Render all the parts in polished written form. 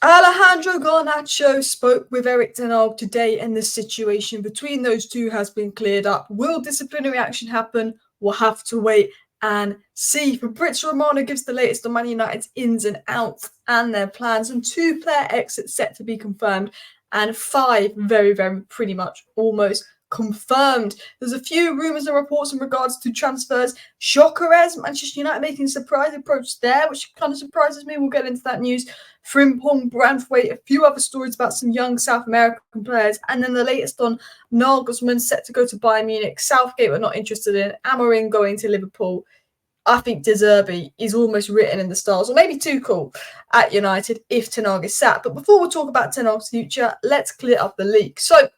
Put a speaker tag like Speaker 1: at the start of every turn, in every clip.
Speaker 1: Alejandro Garnacho spoke with Erik ten Hag today, and the situation between those two has been cleared up. Will disciplinary action happen? We'll have to wait and see. Fabrizio Romano gives the latest on Man United's ins and outs and their plans, and 2 player exits set to be confirmed, and 5 very, very pretty much almost confirmed. There's a few rumours and reports in regards to transfers. Gyokeres, Manchester United making a surprise approach there, which kind of surprises me. We'll get into that news. Frimpong, Branthwaite, a few other stories about some young South American players, and then the latest on Nagelsmann set to go to Bayern Munich. Southgate were not interested in. Amorim going to Liverpool. I think De Zerbi is almost written in the stars, or maybe too cool at United if Ten Hag is sacked. But before we talk about Ten Hag's future, let's clear up the leak. So,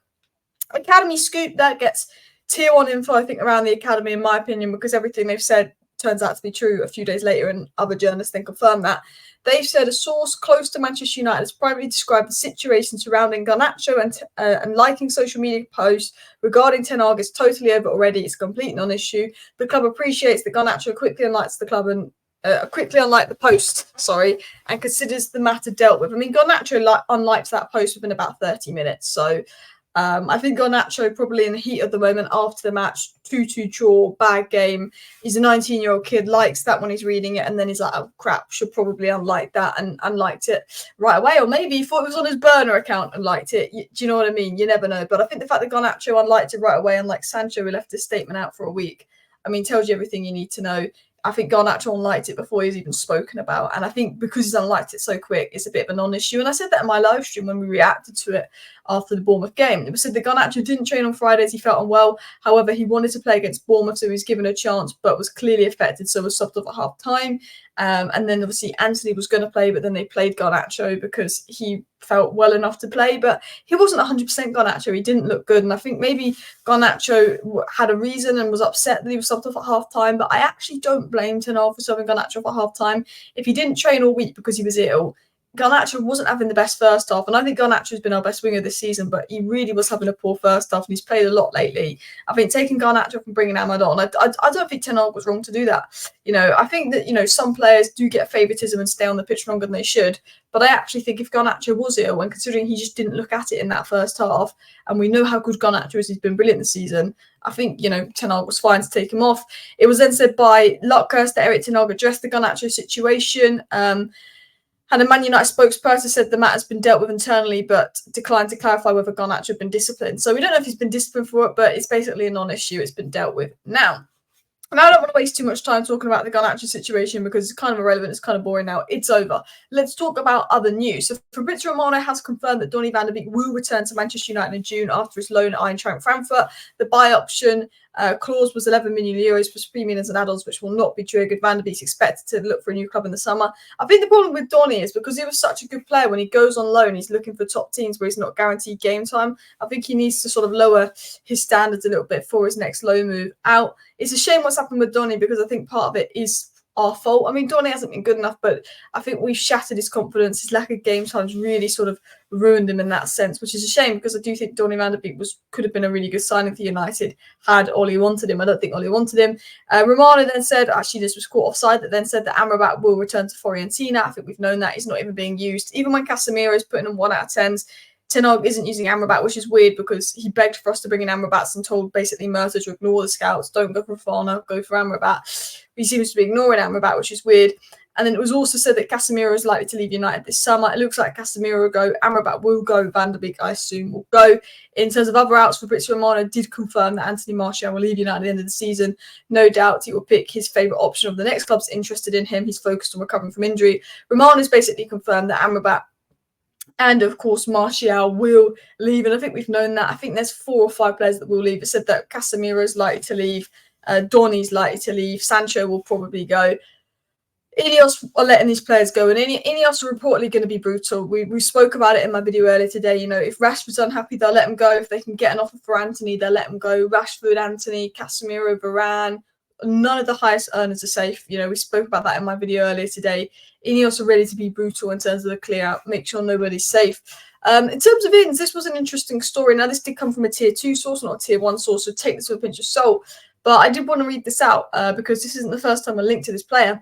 Speaker 1: Academy scoop that gets tier 1 info, I think, around the Academy, in my opinion, because everything they've said turns out to be true a few days later, and other journalists then confirm that. They've said a source close to Manchester United has privately described the situation surrounding Garnacho and liking social media posts regarding Ten Hag is totally over already. It's a complete non-issue. The club appreciates that Garnacho quickly unlikes the club and quickly unliked the post, and considers the matter dealt with. I mean, Garnacho unliked that post within about 30 minutes, so I think Garnacho probably in the heat of the moment after the match, 2-2 draw, bad game. He's a 19-year-old kid, likes that when he's reading it, and then he's like, oh crap, should probably unlike that, and unliked it right away. Or maybe he thought it was on his burner account and liked it. Do you know what I mean? You never know. But I think the fact that Garnacho unliked it right away, unlike Sancho, who left his statement out for a week, I mean, tells you everything you need to know. I think Garnacho unliked it before he's even spoken about. And I think because he's unliked it so quick, it's a bit of a non-issue. And I said that in my live stream when we reacted to it after the Bournemouth game. It was said that Garnacho didn't train on Fridays. He felt unwell. However, he wanted to play against Bournemouth, so he was given a chance, but was clearly affected, so was subbed off at half-time. And then obviously Anthony was going to play, but then they played Garnacho because he felt well enough to play. But he wasn't 100% Garnacho. He didn't look good. And I think maybe Garnacho had a reason and was upset that he was subbed off at half-time. But I actually don't blame Ten Hag for subbing Garnacho off at half-time. If he didn't train all week because he was ill, Garnacho wasn't having the best first half, and I think Garnacho's been our best winger this season, but he really was having a poor first half, and he's played a lot lately. I think taking Garnacho off and bringing Ahmad on, I don't think Ten Hag was wrong to do that. I think that, some players do get favouritism and stay on the pitch longer than they should, but I actually think if Garnacho was ill, and considering he just didn't look at it in that first half, and we know how good Garnacho is, he's been brilliant this season, I think, Ten Hag was fine to take him off. It was then said by Gyokeres that Erik ten Hag addressed the Garnacho situation, and a Man United spokesperson said the matter has been dealt with internally, but declined to clarify whether Garnacho had been disciplined. So we don't know if he's been disciplined for it, but it's basically a non-issue. It's been dealt with. Now I don't want to waste too much time talking about the Garnacho situation because it's kind of irrelevant. It's kind of boring now. It's over. Let's talk about other news. So Fabrizio Romano has confirmed that Donny van de Beek will return to Manchester United in June after his loan at Eintracht Frankfurt. The buy option clause was 11 million euros for premiums and add-ons, which will not be triggered. Van de Beek's expected to look for a new club in the summer. I think the problem with Donny is because he was such a good player, when he goes on loan, he's looking for top teams where he's not guaranteed game time. I think he needs to sort of lower his standards a little bit for his next loan move out. It's a shame what's happened with Donny because I think part of it is our fault. I mean, Donny hasn't been good enough, but I think we've shattered his confidence. His lack of game time's really sort of ruined him in that sense, which is a shame because I do think Donny van de Beek could have been a really good signing for United had Ollie wanted him. I don't think Ollie wanted him. Romano then said, actually this was caught offside, that then said that Amrabat will return to Fiorentina. I think we've known that. He's not even being used. Even when Casemiro is putting him 1 out of 10s, Ten Hag isn't using Amrabat, which is weird because he begged for us to bring in Amrabat and told basically Mercer to ignore the scouts. Don't go for Fofana, go for Amrabat. He seems to be ignoring Amrabat, which is weird. And then it was also said that Casemiro is likely to leave United this summer. It looks like Casemiro will go, Amrabat will go, Van de Beek, I assume, will go. In terms of other outs, Fabrizio Romano did confirm that Anthony Martial will leave United at the end of the season. No doubt he will pick his favourite option of the next clubs interested in him. He's focused on recovering from injury. Romano has basically confirmed that Amrabat and, of course, Martial will leave. And I think we've known that. I think there's 4 or 5 players that will leave. It said that Casemiro is likely to leave. Donny's likely to leave. Sancho will probably go. INEOS are letting these players go. And INEOS are reportedly going to be brutal. We spoke about it in my video earlier today. If Rashford's unhappy, they'll let him go. If they can get an offer for Anthony, they'll let him go. Rashford, Anthony, Casemiro, Varane. None of the highest earners are safe. We spoke about that in my video earlier today. INEOS are ready to be brutal in terms of the clear out, make sure nobody's safe. In terms of ins, this was an interesting story. Now, this did come from a tier 2 source, not a tier 1 source, so take this with a pinch of salt. But I did want to read this out because this isn't the first time I linked to this player.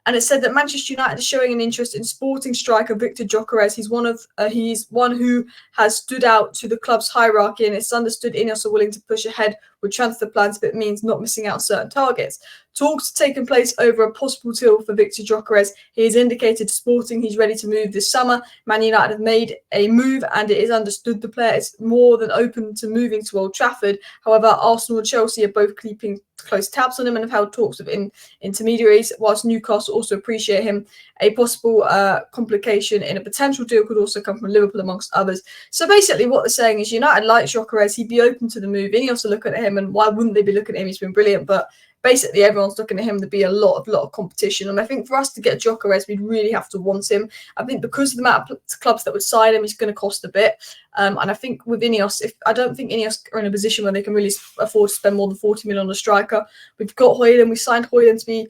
Speaker 1: and it said that Manchester United is showing an interest in sporting striker Victor Gyokeres. He's one who has stood out to the club's hierarchy, and it's understood INEOS are willing to push ahead with transfer plans if it means not missing out certain targets. Talks have taken place over a possible deal for Victor Gyokeres. He has indicated to Sporting he's ready to move this summer. Man United have made a move, and it is understood the player is more than open to moving to Old Trafford. However, Arsenal and Chelsea are both keeping close tabs on him and have held talks with intermediaries, whilst Newcastle also appreciate him. A possible complication in a potential deal could also come from Liverpool, amongst others. So basically what they're saying is United like Gyokeres, he'd be open to the move. INEOS are looking at him, and why wouldn't they be looking at him? He's been brilliant, but basically everyone's looking at him to be a lot of competition. And I think for us to get Gyokeres, we'd really have to want him. I think because of the amount of clubs that would sign him, he's going to cost a bit. And I think with INEOS, I don't think INEOS are in a position where they can really afford to spend more than 40 million on a striker. We've got Højlund. We signed Højlund to be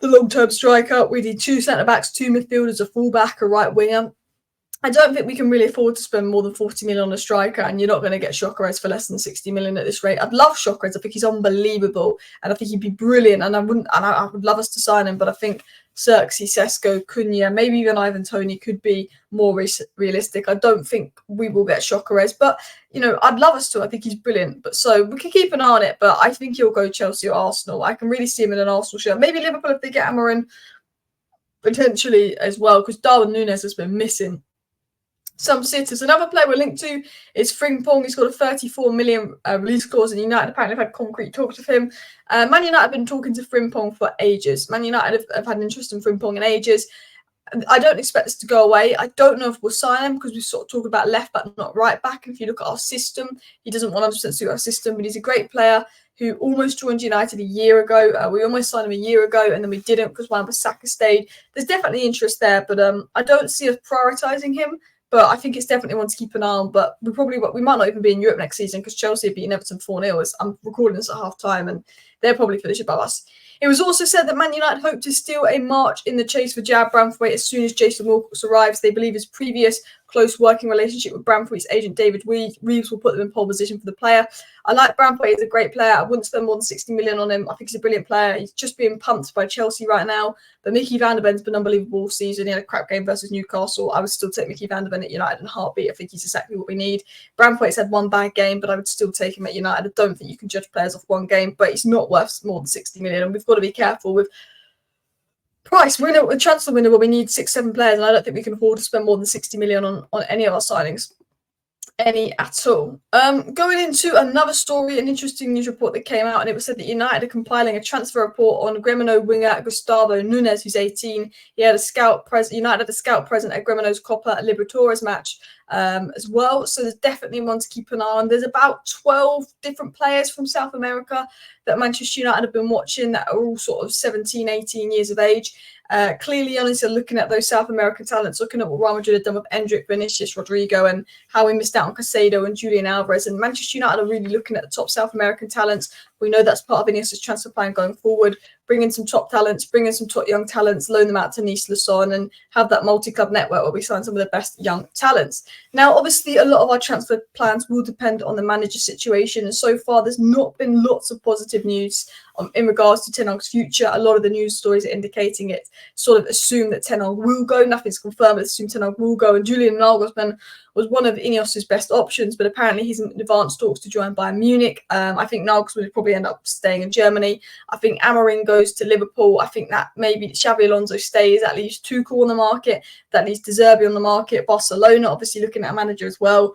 Speaker 1: the long-term striker. We need 2 centre-backs, 2 midfielders, a full-back, a right winger. I don't think we can really afford to spend more than 40 million on a striker, and you're not going to get Gyokeres for less than 60 million at this rate. I'd love Gyokeres. I think he's unbelievable, and I think he'd be brilliant. And I would love us to sign him, but I think Xerxes, Sesko, Cunha, maybe even Ivan Toney could be more realistic. I don't think we will get Gyokeres, but I'd love us to. I think he's brilliant, but so we can keep an eye on it. But I think he'll go Chelsea or Arsenal. I can really see him in an Arsenal shirt, maybe Liverpool if they get Amorim potentially as well, because Darwin Núñez has been missing some sitters. Another player we're linked to is Frimpong. He's got a 34 million release clause, and United apparently have had concrete talks with him. Man United have been talking to Frimpong for ages. Man United have had an interest in Frimpong in ages. I don't expect this to go away. I don't know if we'll sign him because we sort of talk about left back, not right back. And if you look at our system, he doesn't 100% suit our system, but he's a great player who almost joined United a year ago. We almost signed him a year ago, and then we didn't because Wan-Bissaka stayed. There's definitely interest there, but I don't see us prioritising him. But I think it's definitely one to keep an eye on. But we might not even be in Europe next season because Chelsea have beaten Everton 4-0. I'm recording this at half time, and they're probably finished above us. It was also said that Man United hope to steal a march in the chase for Jad Branthwaite as soon as Jason Wilcox arrives. They believe his previous close working relationship with Branthwaite's agent David Reeves will put them in pole position for the player. I like Branthwaite. He's a great player. I wouldn't spend more than 60 million on him. I think he's a brilliant player. He's just being pumped by Chelsea right now. But Mickey van der Ven's been unbelievable all season. He had a crap game versus Newcastle. I would still take Mickey van der Ven at United in a heartbeat. I think he's exactly what we need. Branthwaite's had one bad game, but I would still take him at United. I don't think you can judge players off one game, but he's not worth more than 60 million. And we've got to be careful with price. We're in a transfer window where we need 6-7 players, and I don't think we can afford to spend more than 60 million on any of our signings. Any at all. Going into another story, an interesting news report that came out, and it was said that United are compiling a transfer report on Gremio winger Gustavo Núñez, who's 18. He had United had a scout present at Gremio's Copa Libertadores match as well. So there's definitely one to keep an eye on. There's about 12 different players from South America that Manchester United have been watching that are all sort of 17, 18 years of age. Clearly, honestly, looking at those South American talents, looking at what Real Madrid had done with Endrick, Vinicius, Rodrigo, and how we missed out on Caicedo and Julian Alvarez. And Manchester United are really looking at the top South American talents. We know that's part of INEOS' transfer plan going forward. Bring in some top talents, bring in some top young talents, loan them out to Nice, Lausanne, and have that multi-club network where we sign some of the best young talents. Now, obviously, a lot of our transfer plans will depend on the manager situation. And so far, there's not been lots of positive news in regards to Ten Hag's future. A lot of the news stories are indicating it sort of assume that Ten Hag will go. Nothing's confirmed, but assume Ten Hag will go. And Julian Nagelsmann was one of INEOS' best options, but apparently he's in advanced talks to join Bayern Munich. I think Nagelsmann would probably end up staying in Germany. I think Amorim goes to Liverpool. I think that maybe Xabi Alonso stays. That leaves Tuchel on the market. That leaves De Zerbi on the market. Barcelona obviously looking at a manager as well.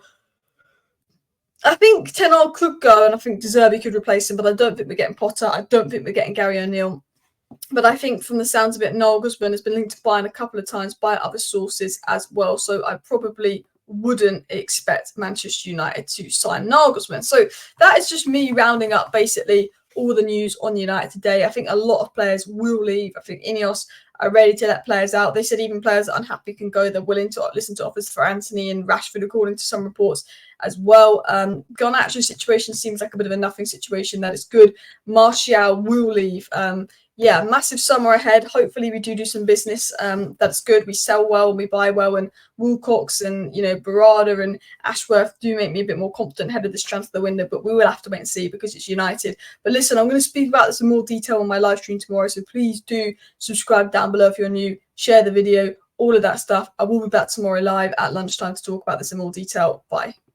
Speaker 1: I think Ten Hag could go, and I think De Zerbi could replace him, but I don't think we're getting Potter. I don't think we're getting Gary O'Neill. But I think from the sounds of it, Nagelsmann has been linked to Bayern a couple of times by other sources as well. So I probably wouldn't expect Manchester United to sign Nagelsmann. So that is just me rounding up basically all the news on United today. I think a lot of players will leave. I think INEOS are ready to let players out. They said even players that are unhappy can go. They're willing to listen to offers for Anthony and Rashford, according to some reports as well. Garnacho's situation seems like a bit of a nothing situation. That is good. Martial will leave. yeah, massive summer ahead. Hopefully, we do some business. That's good. We sell well and we buy well. And Wilcox and Barada and Ashworth do make me a bit more confident ahead of this transfer window. But we will have to wait and see because it's United. But listen, I'm going to speak about this in more detail on my live stream tomorrow. So please do subscribe down below if you're new. Share the video, all of that stuff. I will be back tomorrow live at lunchtime to talk about this in more detail. Bye.